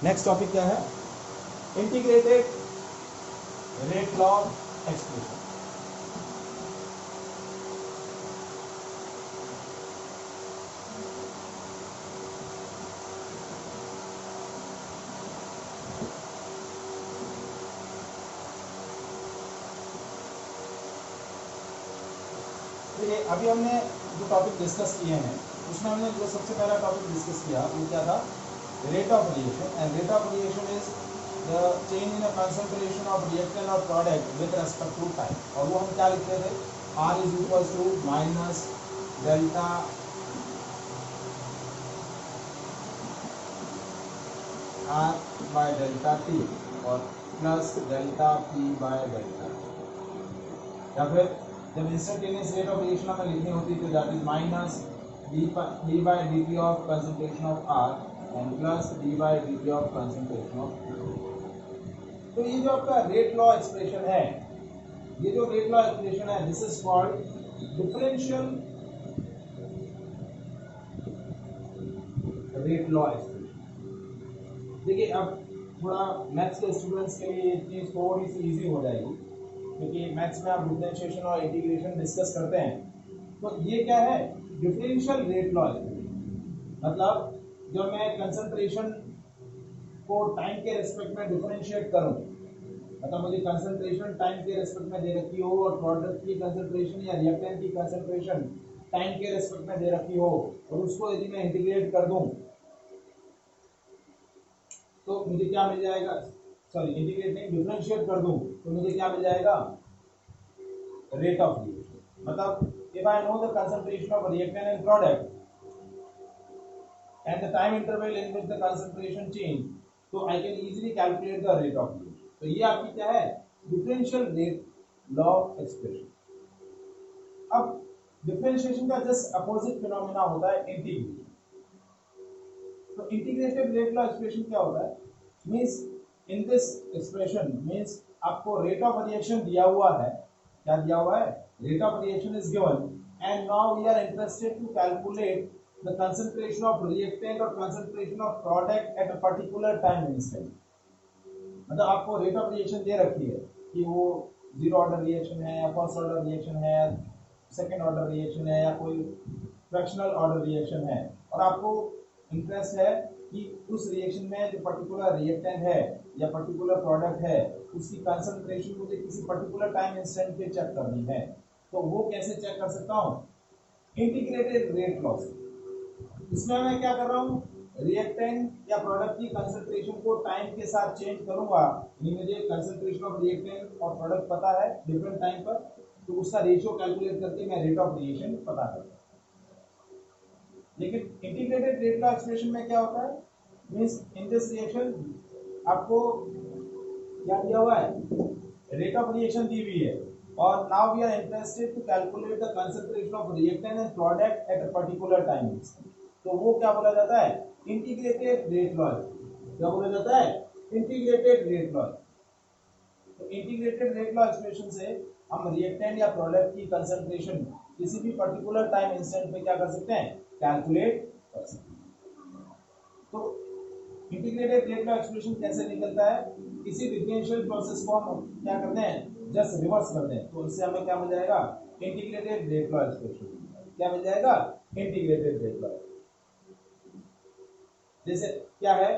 Next topic क्या है? Integrated rate law expression. देखिए अभी हमने जो टॉपिक डिस्कस किए हैं उसमें हमने जो सबसे पहला टॉपिक डिस्कस किया वो क्या था? Rate of reaction. And rate of reaction is the change in the concentration of reactant और product with respect to time. और वो हम क्या लिखते थे? R is equals to minus delta R by delta T और plus delta P by delta. या फिर जब इंस्टेंटेनियस रेट ऑफ रिएक्शन हमें लिखनी होती है तो that is minus d by dt of concentration of R and plus d by dt of concentration of T। तो ये जो आपका रेट लॉ एक्सप्रेशन है, ये जो रेट लॉ एक्सप्रेशन है, this is called differential rate law expression. देखिए अब थोड़ा मैथ्स के स्टूडेंट्स के लिए ये चीज थोड़ी सी इजी हो जाएगी, क्योंकि मैथ्स में आप डिफरेंशिएशन और इंटीग्रेशन डिस्कस करते हैं। तो ये क्या है? Differential rate law expression. मतलब जब मैं कंसंट्रेशन को टाइम के रेस्पेक्ट में डिफरेंशिएट करूं, मतलब मुझे कंसंट्रेशन टाइम के रेस्पेक्ट में दे रखी हो और प्रोडक्ट की कंसंट्रेशन या रिएक्टेंट की कंसंट्रेशन टाइम के रेस्पेक्ट में दे रखी हो, और उसको यदि मैं इंटीग्रेट कर दूं तो मुझे क्या मिल जाएगा? सॉरी, इंटीग्रेट नहीं, डिफरेंशिएट कर दूं तो मुझे क्या मिल जाएगा? Rate of reaction. मतलब if I know the concentration of reactant and product and the time interval in which the concentration change, so I can easily calculate the rate of reaction। तो ये आपकी क्या है? Differential rate law expression. अब differentiation का just opposite phenomena होता है integration. तो इंटीग्रेटेड रेट लॉ एक्सप्रेशन क्या होता है? Means in this expression means आपको रेट ऑफ रिएक्शन दिया हुआ है। क्या दिया हुआ है? Rate of reaction is given, and now we are interested to calculate the concentration of reactant or concentration of product at a particular time instant। मतलब आपको रेट ऑफ रिएक्शन दे रखी है कि वो जीरो ऑर्डर रिएक्शन है या first order reaction है, second order reaction है या कोई फ्रैक्शनल ऑर्डर रिएक्शन है, और आपको इंटरेस्ट है कि उस रिएक्शन में जो पर्टिकुलर रिएक्टेंट है या पर्टिकुलर प्रोडक्ट है उसकी कंसंट्रेशन मुझे किसी पर्टिकुलर टाइम इंस्टेंट पे चेक करनी है। तो वो कैसे चेक कर सकता हूँ? इंटीग्रेटेड रेट लॉ से। इसमें मैं क्या कर रहा हूँ? रिएक्टेंट या प्रोडक्ट की कंसंट्रेशन को टाइम के साथ चेंज करूंगा। ये मुझे कंसंट्रेशन ऑफ रिएक्टेंट और प्रोडक्ट पता है डिफरेंट टाइम पर, तो उसका रेशियो कैलकुलेट करके मैं रेट ऑफ रिएक्शन पता करता हूँ। लेकिन इंटीग्रेटेड रेट लॉ एक्सप्रेशन में क्या होता है? मींस इन दिस रिएक्शन आपको क्या दिया हुआ है? रेट ऑफ रिएक्शन दी हुई है, और now we are interested to calculate the concentration of reactant and product at a particular time। तो वो क्या बोला जाता है? Integrated rate law. क्या बोला जाता है? Integrated rate law. तो इंटीग्रेटेड रेट लॉ एक्सप्रेशन से हम रिएक्टेंट या प्रोडक्ट की कंसंट्रेशन किसी भी पर्टिकुलर टाइम इंस्टेंट पे क्या कर सकते हैं? कैलकुलेट कर सकते हैं। तो इंटीग्रेटेड रेट लॉ एक्सप्रेशन कैसे निकलता है? किसी डिफरेंशियल प्रोसेस को हम क्या करते हैं? जस्ट रिवर्स करते हैं, तो इससे हमें क्या मिल जाएगा? Integrated rate law expression. क्या मिल जाएगा? Integrated rate law. जैसे क्या है?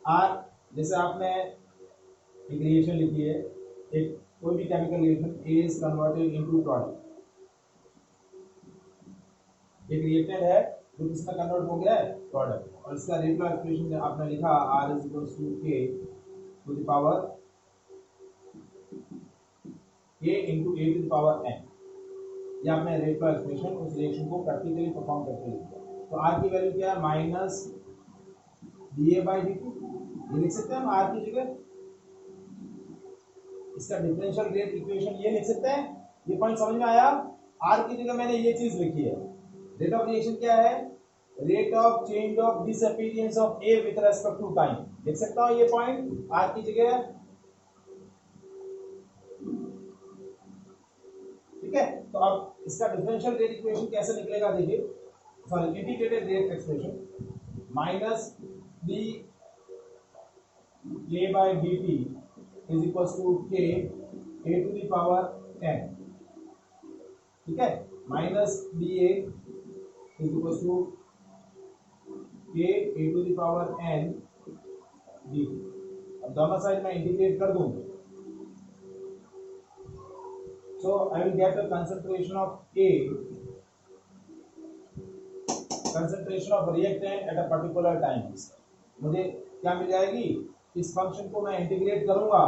आर, जैसे आपने एक रिएक्शन लिखी है, एक कोई भी chemical reaction, A is converted into product. एक रिएक्टेंट है जो किसमें कन्वर्ट हो गया है? प्रोडक्ट। और इसका रेट लॉ एक्सप्रेशन आपने लिखा R is equals to K to the power a into a to the power n। ये आपने रेट लॉ एक्सप्रेशन उस रिएक्शन को प्रैक्टिकली परफॉर्म करके लिखा। तो r की वैल्यू क्या है? Minus dA by dt। ये लिख सकते हैं हम r की जगह। इसका डिफरेंशियल रेट इक्वेशन ये लिख सकते हैं। ये पॉइंट समझ में आया? r की जगह मैंने ये चीज लिखी है। रेट ऑफ रिएक्शन क्या है? Rate of change of disappearance of a with respect to time. लिख सकता हूं ये पॉइंट r की जगह। ठीक है, तो अब इसका डिफरेंशियल रेट इक्वेशन कैसे निकलेगा? देखिए, sorry, integrated rate expression minus D k by dt is equals to k a to the power n, ठीक है, minus D A is equals to K A to the power N D. अब दोनों side में integrate कर दूं, so I will get the concentration of A, concentration of reactant at a particular time. मुझे क्या मिल जाएगी, इस फंक्शन को मैं इंटीग्रेट करूंगा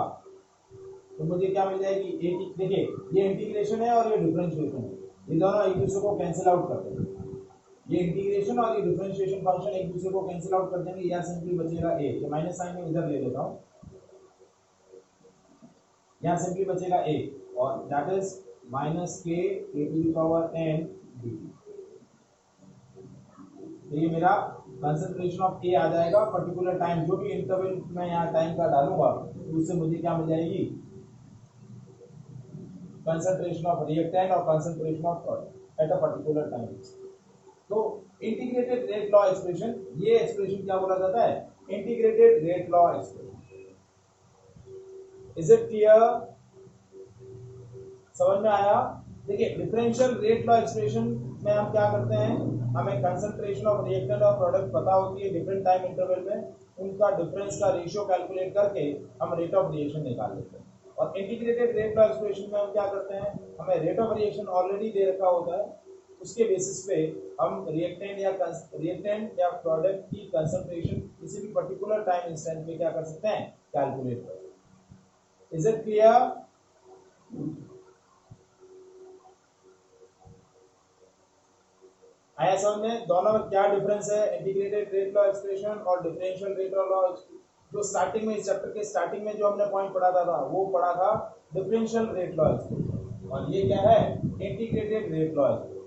तो मुझे क्या मिल जाएगी, ए की, देखिए ये इंटीग्रेशन है और ये डिफरेंशिएशन है, ये दोनों एक दूसरे को कैंसिल आउट कर देंगे, ये इंटीग्रेशन और ये डिफरेंशिएशन फंक्शन एक दूसरे को कैंसिल आउट कर देंगे, या सिंपली बचेगा ए, ये माइनस साइन में इधर ले लेता हूं, यहाँ सिंपली बचेगा ए, और that is minus K A to the power N D. तो ये मेरा कंसंट्रेशन ऑफ ए आ जाएगा पर्टिकुलर टाइम, जो भी इंटरवल मैं यहाँ टाइम का डालूंगा तो उससे मुझे क्या मिल जाएगी, कंसंट्रेशन ऑफ रिएक्टेंट और concentration of product at a particular time. तो इंटीग्रेटेड रेट लॉ एक्सप्रेशन, ये एक्सप्रेशन क्या बोला जाता है, integrated rate law expression. Is it clear, समझ में आया? देखिए डिफरेंशियल रेट लॉ एक्सप्रेशन में हम क्या करते हैं, हमें कंसंट्रेशन ऑफ रिएक्टेंट और प्रोडक्ट पता होती है, डिफरेंट टाइम इंटरवल में उनका डिफरेंस का रेशियो कैलकुलेट करके हम रेट ऑफ रिएक्शन निकाल लेते हैं। और इंटीग्रेटेड रेट लॉ एक्सप्रेशन में हम क्या करते हैं, हमें रेट ऑफ रिएक्शन ऑलरेडी दे रखा होता है, उसके बेसिस पे हम रिएक्टेंट या प्रोडक्ट की कंसंट्रेशन किसी भी पर्टिकुलर टाइम इंस्टेंट पे क्या कर सकते हैं, कैलकुलेट कर सकते हैं। Is it clear? आया समझ में दोनों में क्या डिफरेंस है, इंटीग्रेटेड रेट लॉ एक्सप्रेशन और डिफरेंशियल रेट लॉ। जो स्टार्टिंग में, इस चैप्टर के स्टार्टिंग में जो हमने पॉइंट पढ़ा था वो पढ़ा था डिफरेंशियल रेट लॉ एक्सप्रेशन, और ये क्या है, integrated rate law expression.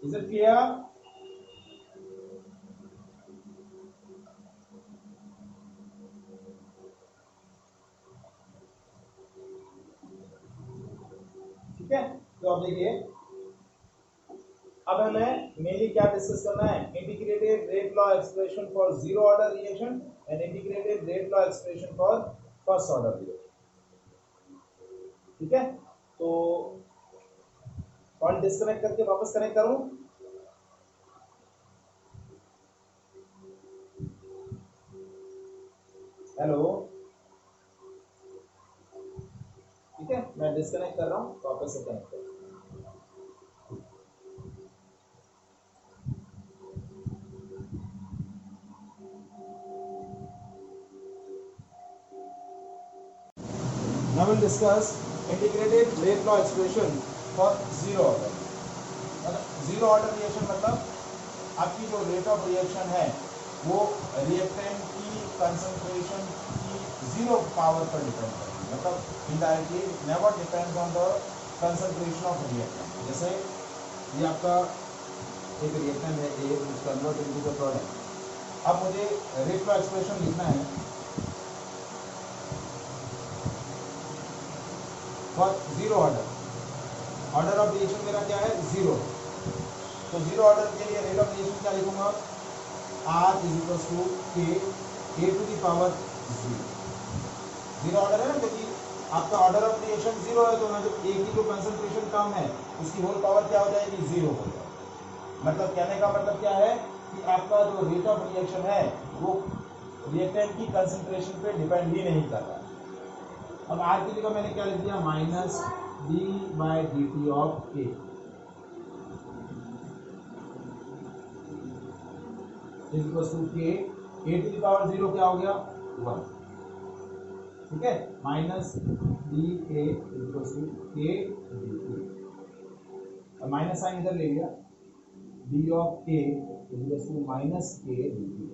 Is it clear? ठीक है, तो अब देखिए, अब हमें मेनली क्या डिस्कस करना है, integrated rate law expression for zero order reaction and integrated rate law expression for first order reaction. ठीक है, तो कॉल डिस्कनेक्ट करके वापस कनेक्ट करूं। हेलो, ठीक है, मैं डिस्कनेक्ट कर रहा हूं, वापस से कनेक्ट कर। Now we'll discuss integrated rate law expression for zero order. Zero order reaction मतलब आपकी जो रेट ऑफ रिएक्शन है वो रिएक्टेंट की कंसंट्रेशन की जीरो पावर पर डिपेंड करती है, मतलब indirectly never depends on the concentration of reactant. जैसे ये आपका एक रिएक्टेंट है A, which convert into the product. अब मुझे रेट लॉ एक्सप्रेशन लिखना है for zero order. Order of reaction मेरा क्या है, जीरो। तो जीरो ऑर्डर के लिए रेट ऑफ रिएक्शन क्या लिखूंगा, are is equal to K A to the power zero. Zero order है ना, क्योंकि आपका ऑर्डर ऑफ रिएक्शन जीरो है, तो जब ए की जो कंसंट्रेशन कम है उसकी होल पावर क्या हो जाएगी, जीरो हो जाएगी। मतलब कहने का मतलब क्या है कि आपका जो रेट ऑफ रिएक्शन है वो रिएक्टेंट की कंसंट्रेशन पे डिपेंड ही नहीं कर रहा है। अब आर की जगह मैंने क्या लिख दिया, minus D by D T of A equals to K A to the power zero क्या हो गया, 1। ठीक है, minus D A equals to K D T, और माइनस साइन इधर ले लिया, D of A equals to minus K D T.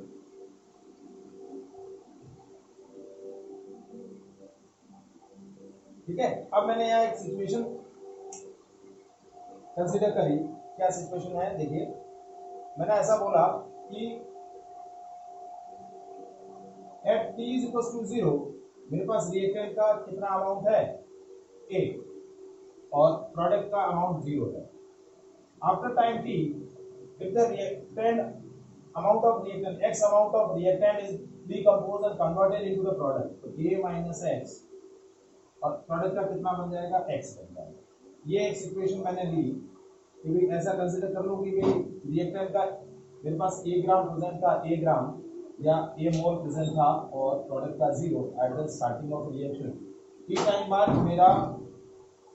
ठीक है, अब मैंने यहाँ एक सिचुएशन कंसीडर करी। क्या सिचुएशन है, देखिए मैंने ऐसा बोला कि at T is equal to zero मेरे पास रिएक्टेंट का कितना अमाउंट है, ए, और प्रोडक्ट का अमाउंट जीरो है। After time T, if the reactant amount of reactant, x amount of reactant is decomposed and converted into the product. तो a minus x और प्रोडक्ट का कितना बन जाएगा, x बन जाएगा. ये एक इक्वेशन मैंने ली कि भाई ऐसा कंसीडर कर लो कि भाई रिएक्टेंट का मेरे पास a ग्राम प्रेजेंट था, a ग्राम या a मोल प्रेजेंट था और प्रोडक्ट का 0 eight the starting of reaction. T time बाद मेरा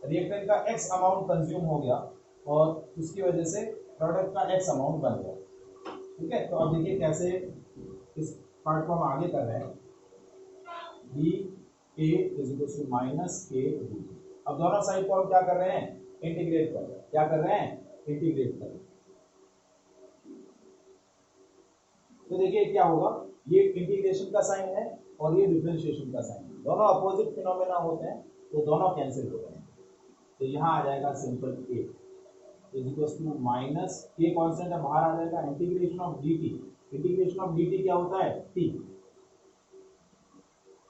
रिएक्टेंट का x अमाउंट कंज्यूम हो गया और उसकी वजह से प्रोडक्ट का x अमाउंट बन गया. ठीक है, तो अब देखिए कैसे इस पार्ट को हम आगे कर रहे हैं. D A is equal to minus K D. अब दोनों साइड को हम क्या कर रहे हैं, इंटीग्रेट कर रहे हैं. क्या कर रहे हैं, इंटीग्रेट कर रहे हैं. तो देखिए क्या होगा, ये इंटीग्रेशन का साइन है और ये डिफरेंशिएशन का साइन है. दोनों अपोजिट फिनोमेना होते हैं तो दोनों कैंसिल हो जाएंगे. तो यहाँ आ जाएगा simple A is equal to minus K constant है, बाहर आ जाएगा integration of dt. Integration of dt क्या होता है, t.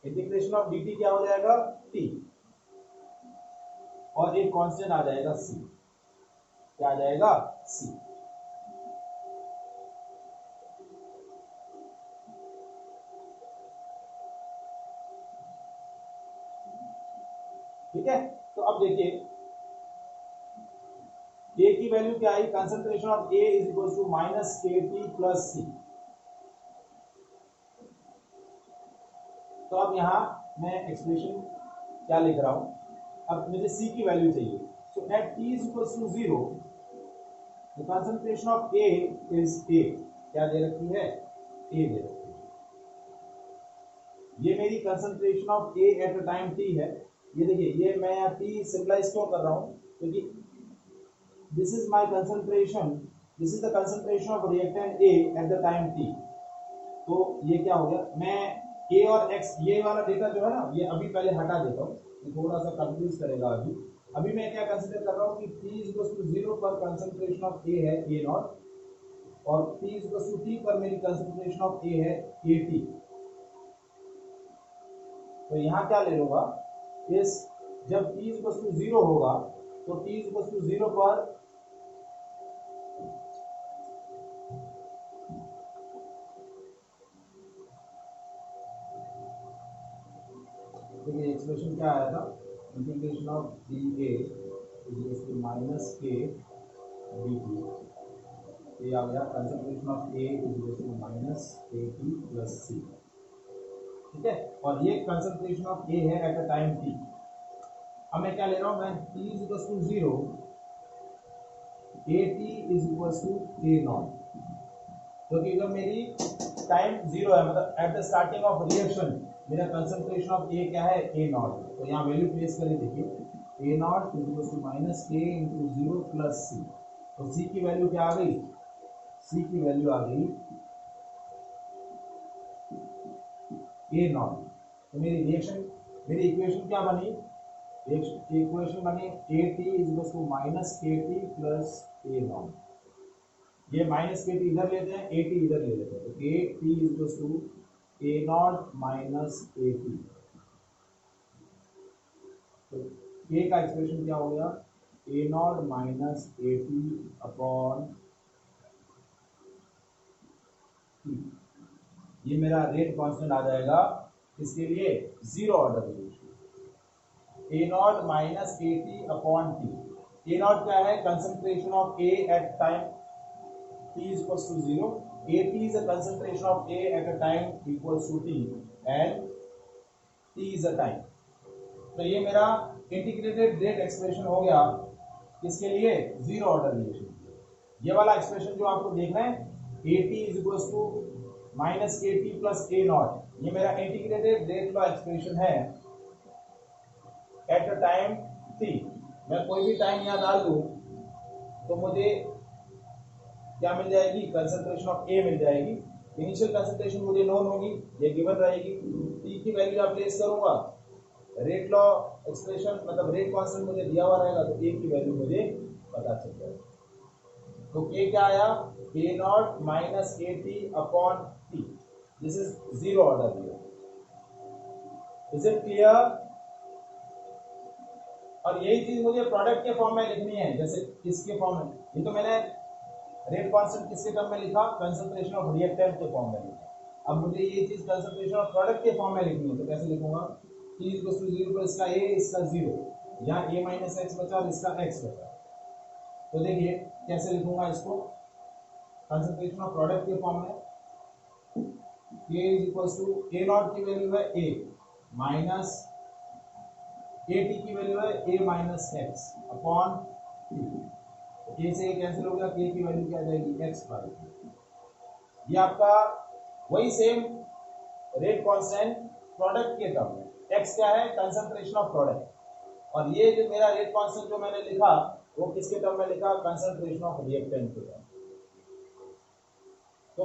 इंटीग्रेशन ऑफ dt क्या हो जाएगा, t. और एक कांस्टेंट आ जाएगा c. क्या आ जाएगा, c. ठीक है, तो अब देखिए A की वैल्यू क्या आई, concentration of A is equal to minus K T plus C. तो अब यहाँ मैं एक्सप्रेशन क्या लिख रहा हूं, अब मुझे C की वैल्यू चाहिए. So at T is equal to 0 the concentration of A is A. क्या दे रखी है, A दे रखी है. ये मेरी concentration of A at a time T है. ये देखिए, ये मैं यहाँ T सिंपलाइज क्यों कर रहा हूँ, क्योंकि this is my concentration, this is the concentration of reactant A at the time T. तो ये क्या हो गया, मैं A और X ये वाला डेटा जो है ना, ये अभी पहले हटा देता हूँ, ये थोड़ा सा कंफ्यूज करेगा. अभी मैं क्या कंसीडर कर रहा हूँ कि T is equal to 0 पर कंसंट्रेशन ऑफ A है A नॉट और T is equal to T पर मेरी कंसंट्रेशन ऑफ A है AT. तो यहाँ क्या ले लूंगा, इस जब T is equal to 0 होगा तो T is equal to 0 पर देखिए एक्सप्रेशन क्या आया था, integration of D A is to minus K D T. ये आ गया concentration of A is to minus K T plus C. ठीक है, और ये कंसंट्रेशन ऑफ ए है एट अ टाइम टी. अब मैं क्या ले रहा हूँ, मैं T is equal to 0 A T is equal to A naught. क्योंकि जब मेरी टाइम 0 है, मतलब at the starting of reaction मेरा कंसंट्रेशन ऑफ ए क्या है, ए नॉट. तो यहाँ वैल्यू प्लेस करें, देखिए A not is equal to minus K into 0 plus C. तो सी की वैल्यू क्या आ गई, सी की वैल्यू आ गई ए नॉट. तो मेरी रिएक्शन, मेरी इक्वेशन क्या बनी, इक्वेशन बनी A T is equal to minus K T plus A naught. ये माइनस के टी इधर लेते हैं, ए टी इधर ले लेते हैं. तो A T is equal to A not minus A T. तो ए का एक्सप्रेशन क्या हो गया, A not minus A T upon T. ये मेरा रेट कांस्टेंट आ जाएगा इसके लिए, zero order relation. A not minus A T upon T. A not क्या है, concentration of A at time T is equals to 0. AT is the concentration of A at a time equals to T and T is the time. तो ये मेरा integrated rate expression हो गया किसके लिए, zero order relation. ये वाला expression जो आपको देख रहे हैं AT is equals to minus KT plus A not, ये मेरा इंटीग्रेटेड रेट का एक्सप्रेशन है एट अ टाइम T. मैं कोई भी टाइम यहाँ डाल दूं तो मुझे क्या मिल जाएगी, कंसंट्रेशन ऑफ ए मिल जाएगी. इनिशियल कंसंट्रेशन मुझे नोन होगी, ये गिवन रहेगी. टी की वैल्यू आप प्लेस करूंगा, रेट लॉ एक्सप्रेशन मतलब रेट कांस्टेंट मुझे दिया हुआ रहेगा तो ए की वैल्यू मुझे पता चल जाएगी. तो ए क्या आया, A not minus A T upon T. This is zero order relation. Is it clear? और यही चीज मुझे प्रोडक्ट के फॉर्म में लिखनी है, जैसे इसके फॉर्म में. ये तो मैंने रेट कांस्टेंट किसके टर्म में लिखा, कंसंट्रेशन ऑफ रिएक्टेंट के फॉर्म में लिखा। अब मुझे ये चीज कंसंट्रेशन ऑफ प्रोडक्ट के फॉर्म में लिखनी है, तो कैसे लिखूंगा, T = 0 पर इसका A इसका 0, यहाँ A - x बचा और इसका x बचा। तो देखिए कैसे लिखूंगा इसको, कंसंट्रेशन ऑफ प्रोडक्ट के फॉर्म में K = A नॉट की वैल्यू है A माइनस AT की वैल्यू है A - x upon T। A से कैंसिल हो गया, K की वैल्यू क्या आ जाएगी, x/2। ये आपका वही सेम रेट कांस्टेंट प्रोडक्ट के टर्म में, x क्या है, कंसंट्रेशन ऑफ प्रोडक्ट, और ये जो मेरा रेट कांस्टेंट जो मैंने लिखा वो किसके टर्म में लिखा, कंसंट्रेशन ऑफ रिएक्टेंट के टर्म। तो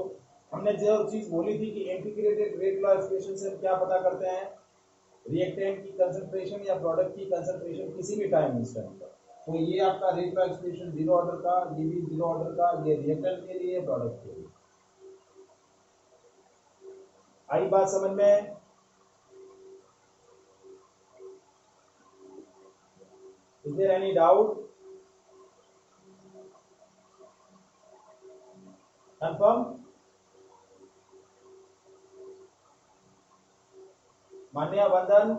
हमने जो चीज बोली थी कि इंटीग्रेटेड रेट लॉ एक्सप्रेशन से हम क्या पता करते हैं, रिएक्टेंट की कंसंट्रेशन या प्रोडक्ट की कंसंट्रेशन किसी भी टाइम इंस्टेंट पर। तो ये आपका रेट लॉ एक्सप्रेशन 0 ऑर्डर का, ये भी 0 ऑर्डर का, ये रिएक्टेंट के लिए, प्रोडक्ट के लिए। आई बात समझ में, is there any doubt, confirm, Manya Vandan.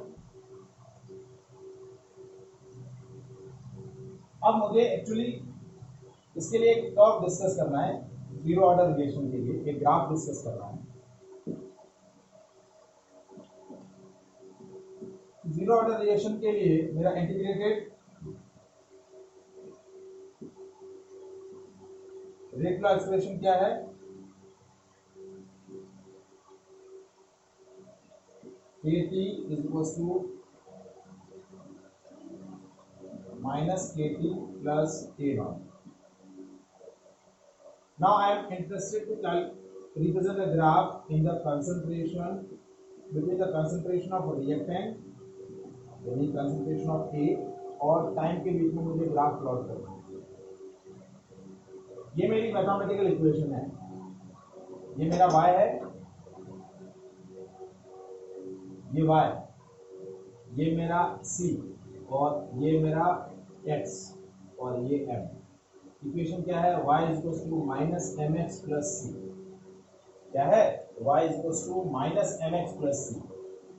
अब मुझे एक्चुअली इसके लिए एक टॉप डिस्कस करना है, जीरो ऑर्डर रिलेशन के लिए एक ग्राफ डिस्कस करना है। जीरो ऑर्डर रिलेशन के लिए मेरा इंटीग्रेटेड रेट लॉ एक्सप्रेशन क्या है, KT = -KT plus A0. Now I am interested to represent a graph in the concentration between the concentration of reactant यानी concentration of A और time के बीच में मुझे ग्राफ प्लॉट करना है। ये मेरी मैथमेटिकल इक्वेशन है, ये मेरा y है, ये y, ये मेरा c और ये मेरा x और ये m। इक्वेशन क्या है, y = -mx + c। क्या है, y = -mx + c।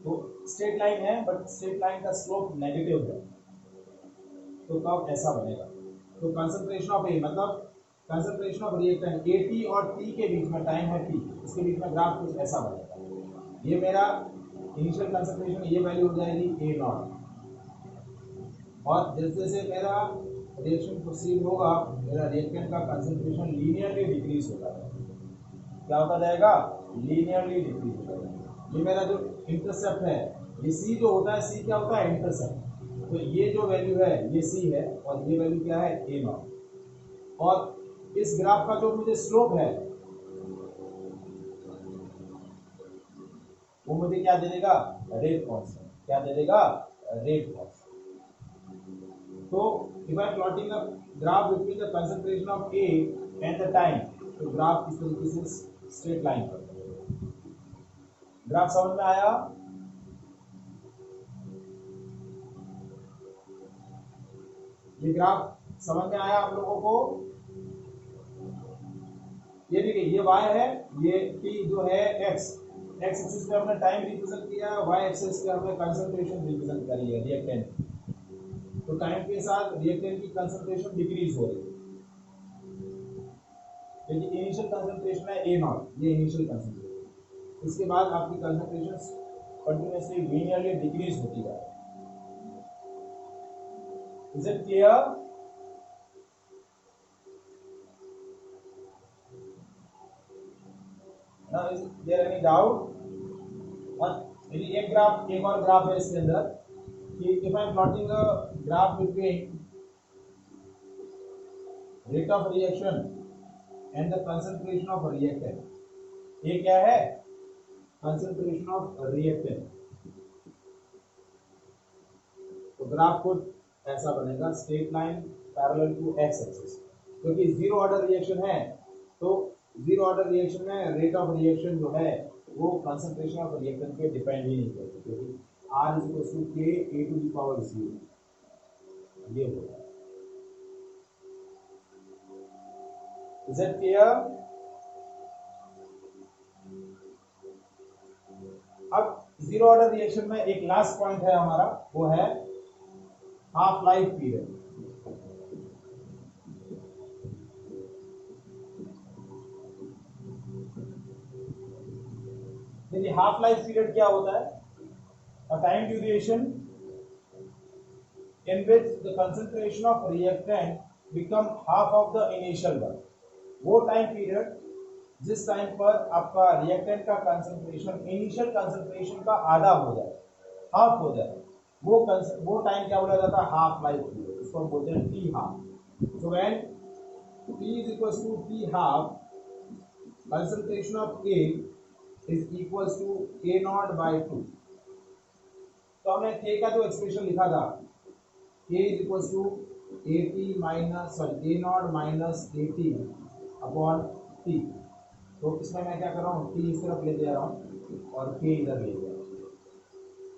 तो स्ट्रेट लाइन है बट स्ट्रेट लाइन का स्लोप नेगेटिव है, तो कर्व ऐसा बनेगा। तो कंसंट्रेशन ऑफ ए मतलब कंसंट्रेशन ऑफ रिएक्टेंट AT और T के बीच में टाइम है T, इसके बीच में ग्राफ कुछ ऐसा बनेगा। ये मेरा इनिशियल कंसंट्रेशन, ये वैल्यू हो जाएगी A0, और जैसे जैसे मेरा रिएक्शन प्रोसीड होगा मेरा रिएक्टेंट का कंसंट्रेशन लीनियरली डिक्रीज होता है। क्या होता जाएगा, लीनियरली डिक्रीज होता जाएगा। ये मेरा जो इंटरसेप्ट है, ये C जो होता है, C क्या होता है, इंटरसेप्ट। तो ये जो वैल्यू है ये C है और ये वैल्यू क्या है, A0। और इस ग्राफ का जो मुझे स्लोप है वो मुझे क्या दे देगा, रेट कांस्टेंट। क्या दे देगा, रेट कांस्टेंट। तो if I am plotting a graph between the concentration of A and the time, तो ग्राफ इस तरीके से स्ट्रेट लाइन पर। ग्राफ समझ में आया, ये ग्राफ समझ में आया आप लोगों को। ये देखिए ये y है, ये t जो है x एक्सिस पे हमने टाइम रिप्रेजेंट किया है, y एक्सिस पे हमने कंसंट्रेशन रिप्रेजेंट करी है रिएक्टेंट। तो टाइम के साथ रिएक्टेंट की कंसंट्रेशन डिक्रीज हो रही है, लेकिन इनिशियल कंसंट्रेशन है A0, ये इनिशियल कंसंट्रेशन। इसके बाद आपकी कंसंट्रेशन कंटिन्यूअसली लीनियरली डिक्रीज होती है। Is it clear? Now is there any doubt? और एक और ग्राफ है इसके अंदर कि if I am plotting a graph between rate of reaction and the concentration of reactant, ये क्या है, concentration of reactant। तो ग्राफ को ऐसा बनेगा, straight line parallel to X axis. क्योंकि जीरो ऑर्डर रिएक्शन है, तो जीरो ऑर्डर रिएक्शन में रेट ऑफ रिएक्शन जो है वो कंसंट्रेशन ऑफ रिएक्टेंट पे डिपेंड ही नहीं करती, क्योंकि R = K A⁴ ये होगा। Is it clear? अब जीरो ऑर्डर रिएक्शन में एक लास्ट पॉइंट है हमारा, वो है हाफ लाइफ पीरियड। देखिए हाफ लाइफ पीरियड क्या होता है? A time duration in which the concentration of reactant become half of the initial one। वो टाइम पीरियड जिस टाइम पर आपका रिएक्टेंट का कंसंट्रेशन इनिशियल कंसंट्रेशन का आधा हो जाए, हाफ हो जाए, वो टाइम क्या बोला जाता है? Half life period. इसको हम बोलते हैं T half. So when T is equals to T half, concentration of A is equals to A not by 2। तो हमने के का जो एक्सप्रेशन लिखा था, K is equals to A naught minus AT upon T। तो इसमें मैं क्या कर रहा हूँ, T इस तरफ ले जा रहा हूँ और K इधर ले जा रहा हूँ,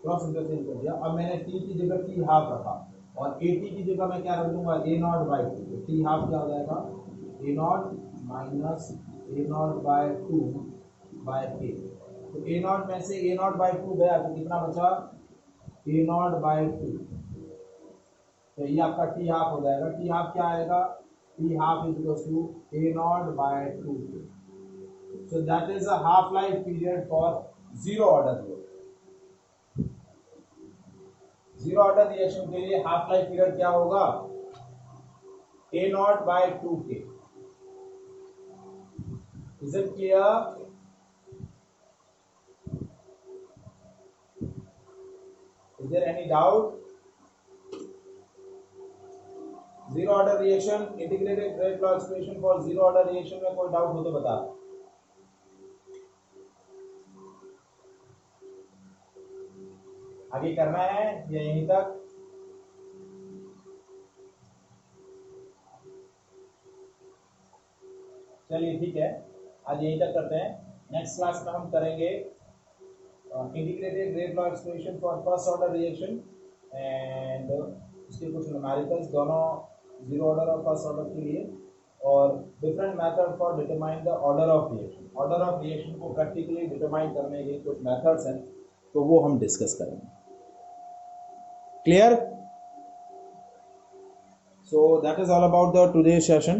क्रॉस इंटरचेंज कर दिया। अब मैंने T की जगह T हाफ रखा और AT की जगह मैं क्या रख दूंगा? A naught by 2। तो T हाफ क्या हो जाएगा? A naught minus A naught by 2 by K। तो A नॉट में से A नॉट बाय 2 गया तो कितना बचा? A naught by 2। तो ये आपका टी हाफ हो जाएगा। टी हाफ क्या आएगा? T half is equal to A not by 2। So that is a half life period for zero order reaction. Zero order reaction के लिए हाफ लाइफ पीरियड क्या होगा? A not by 2k। Is it clear? Is there any doubt? Zero order reaction, integrated rate law expression for zero order reaction में कोई doubt हो तो बता। आगे करना है या यहीं तक? चलिए ठीक है, आज यहीं तक करते हैं। नेक्स्ट क्लास में हम करेंगे integrated rate law expression for first order reaction and उसके कुछ न्यूमेरिकल्स, दोनों जीरो ऑर्डर और फर्स्ट ऑर्डर के लिए, और different method for determine the order of reaction. Order of reaction को प्रैक्टिकली डिटरमाइन करने के कुछ मेथड्स हैं, तो वो हम डिस्कस करेंगे। Clear? So that is all about the today's session.